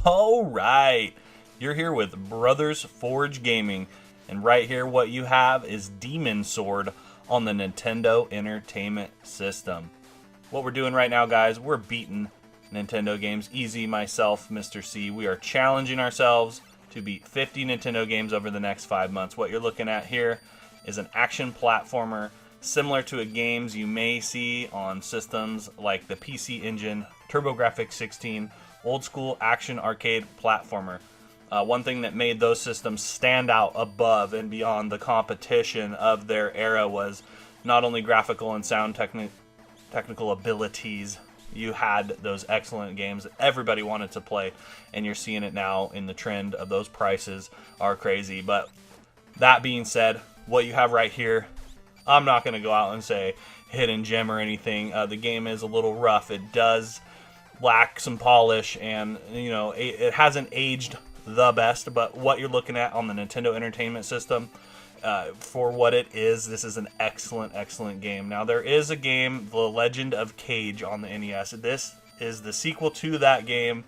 All right, you're here with Brothers Forge Gaming, and right here what you have is Demon Sword on the Nintendo Entertainment System. What we're doing right now, guys, we're beating Nintendo games. Easy, myself, Mr. C. We are challenging ourselves to beat 50 Nintendo games over the next 5 months. What you're looking at here is an action platformer similar to games you may see on systems like the PC Engine, TurboGrafx 16, old school action arcade platformer. One thing that made those systems stand out above and beyond the competition of their era was not only graphical and sound technical abilities. You had those excellent games that everybody wanted to play, and you're seeing it now in the trend of those prices are crazy. But that being said, what you have right here, I'm not going to go out and say hidden gem or anything. The game is a little rough. It does lack some polish, and you know it hasn't aged the best. But what you're looking at on the Nintendo Entertainment System, for what it is, this is an excellent game. Now there is a game, The Legend of Cage, on the NES. This is the sequel to that game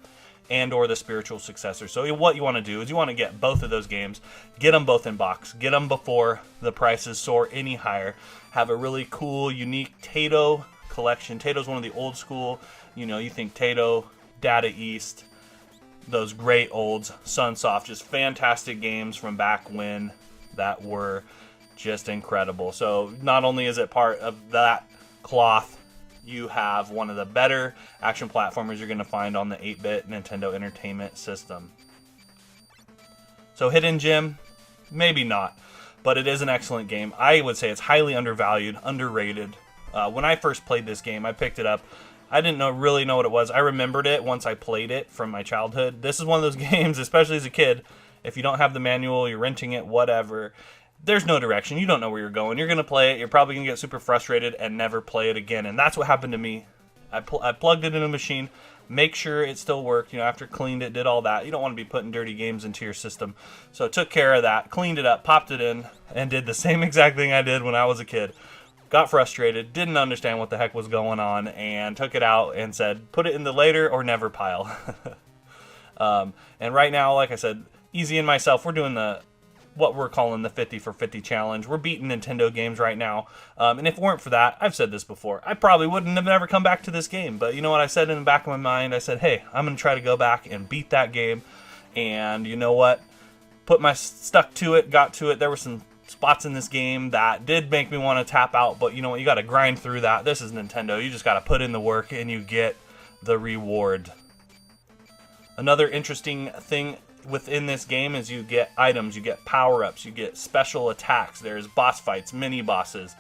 and or the spiritual successor. So what you want to do is you want to get both of those games, get them both in box, get them before the prices soar any higher. Have a really cool, unique Taito collection. Taito's one of the old school, you think Taito, Data East, those great olds, Sunsoft, just fantastic games from back when that were just incredible. So not only is it part of that cloth, you have one of the better action platformers you're going to find on the 8-bit Nintendo Entertainment System. So hidden gem, maybe not, but it is an excellent game. I would say it's highly undervalued, underrated. When I first played this game, I picked it up. I didn't really know what it was. I remembered it once I played it from my childhood. This is one of those games, especially as a kid, if you don't have the manual, you're renting it, whatever, there's no direction. You don't know where you're going. You're going to play it. You're probably going to get super frustrated and never play it again. And that's what happened to me. I plugged it in a machine, make sure it still worked. After cleaned it, did all that. You don't want to be putting dirty games into your system. So I took care of that, cleaned it up, popped it in, and did the same exact thing I did when I was a kid. Got frustrated, didn't understand what the heck was going on, and took it out and said, put it in the later or never pile. And right now, like I said, Easy and myself, we're doing what we're calling the 50 for 50 challenge. We're beating Nintendo games right now. And if it weren't for that, I've said this before, I probably wouldn't have ever come back to this game. But you know what I said in the back of my mind? I said, hey, I'm going to try to go back and beat that game. And you know what? Stuck to it, got to it. There were some spots in this game that did make me want to tap out. But you know what? You got to grind through that. This is Nintendo. You just got to put in the work and you get the reward. Another interesting thing within this game is you get items, you get power-ups, you get special attacks, there's boss fights, mini bosses,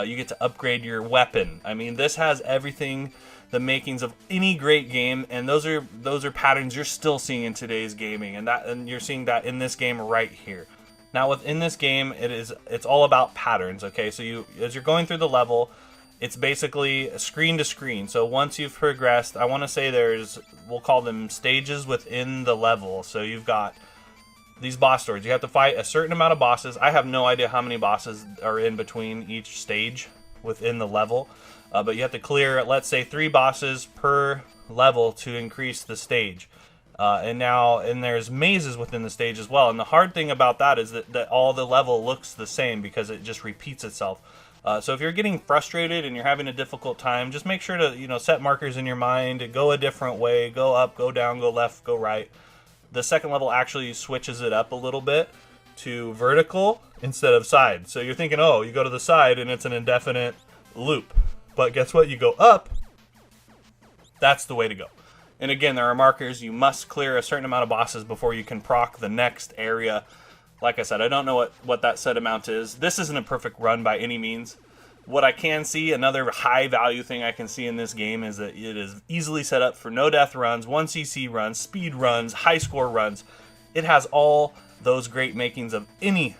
you get to upgrade your weapon. I mean, this has everything, the makings of any great game, and those are patterns you're still seeing in today's gaming, and you're seeing that in this game right here. Now within this game, it's all about patterns. Okay, so as you're going through the level, it's basically screen to screen. So once you've progressed, I want to say we'll call them stages within the level. So you've got these boss doors. You have to fight a certain amount of bosses. I have no idea how many bosses are in between each stage within the level. But you have to clear, let's say, 3 bosses per level to increase the stage. And there's mazes within the stage as well. And the hard thing about that is that all the level looks the same because it just repeats itself. So if you're getting frustrated and you're having a difficult time, just make sure to set markers in your mind, go a different way, go up, go down, go left, go right. The second level actually switches it up a little bit to vertical instead of side. So you're thinking, oh, you go to the side and it's an indefinite loop. But guess what? You go up, that's the way to go. And again, there are markers. You must clear a certain amount of bosses before you can proc the next area. Like I said, I don't know what that set amount is. This isn't a perfect run by any means. What I can see, another high value thing I can see in this game is that it is easily set up for no death runs, 1cc runs, speed runs, high score runs. It has all those great makings of any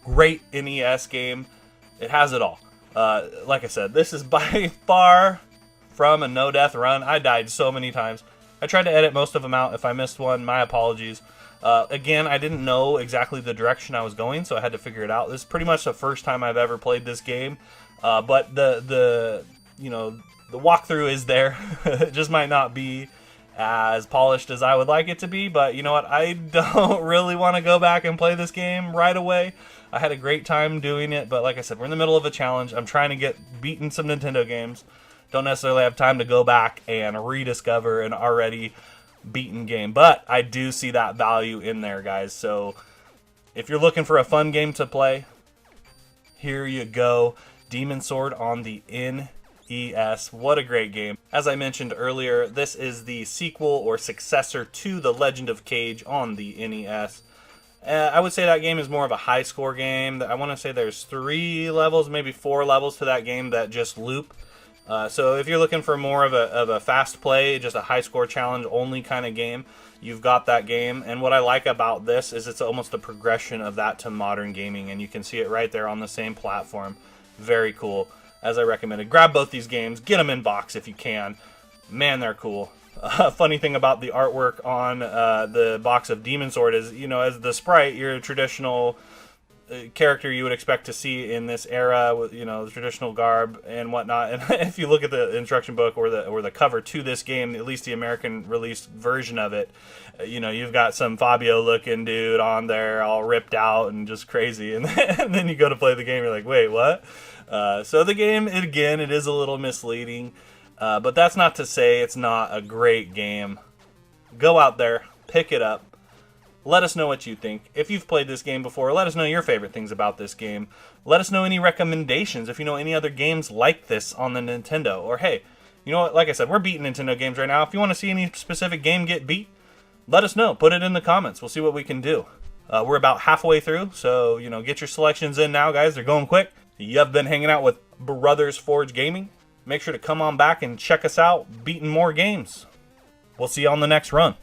great NES game. It has it all. Like I said, this is by far from a no death run. I died so many times. I tried to edit most of them out. If I missed one, my apologies. Again, I didn't know exactly the direction I was going, so I had to figure it out. This is pretty much the first time I've ever played this game, but the walkthrough is there. It just might not be as polished as I would like it to be, but you know what? I don't really want to go back and play this game right away. I had a great time doing it, but like I said, we're in the middle of a challenge. I'm trying to get beaten some Nintendo games. Don't necessarily have time to go back and rediscover an already beaten game, but I do see that value in there, guys. So if you're looking for a fun game to play, here you go. Demon Sword on the NES. What a great game. As I mentioned earlier, this is the sequel or successor to The Legend of Cage on the NES. I would say that game is more of a high score game. I want to say there's 3 levels, maybe 4 levels to that game that just loop. So if you're looking for more of a fast play, just a high score challenge only kind of game, you've got that game. And what I like about this is it's almost the progression of that to modern gaming, and you can see it right there on the same platform. Very cool. As I recommended, grab both these games, get them in box if you can. Man, they're cool. Funny thing about the artwork on the box of Demon Sword is, you know, as the sprite, you're a traditional character you would expect to see in this era, with, you know, the traditional garb and whatnot. And if you look at the instruction book or the cover to this game, at least the American released version of it, you know, you've got some Fabio looking dude on there all ripped out and just crazy, and then you go to play the game, you're like, wait, what? So the game, again, it is a little misleading, but that's not to say it's not a great game. Go out there, pick it up. Let us know what you think. If you've played this game before, let us know your favorite things about this game. Let us know any recommendations if you know any other games like this on the Nintendo. Or hey, you know what? Like I said, we're beating Nintendo games right now. If you want to see any specific game get beat, let us know. Put it in the comments. We'll see what we can do. We're about halfway through, so you know, get your selections in now, guys. They're going quick. You have been hanging out with Brothers Forge Gaming. Make sure to come on back and check us out, beating more games. We'll see you on the next run.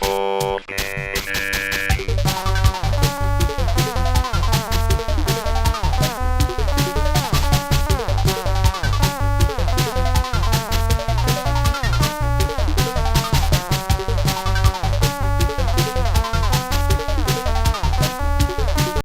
Super.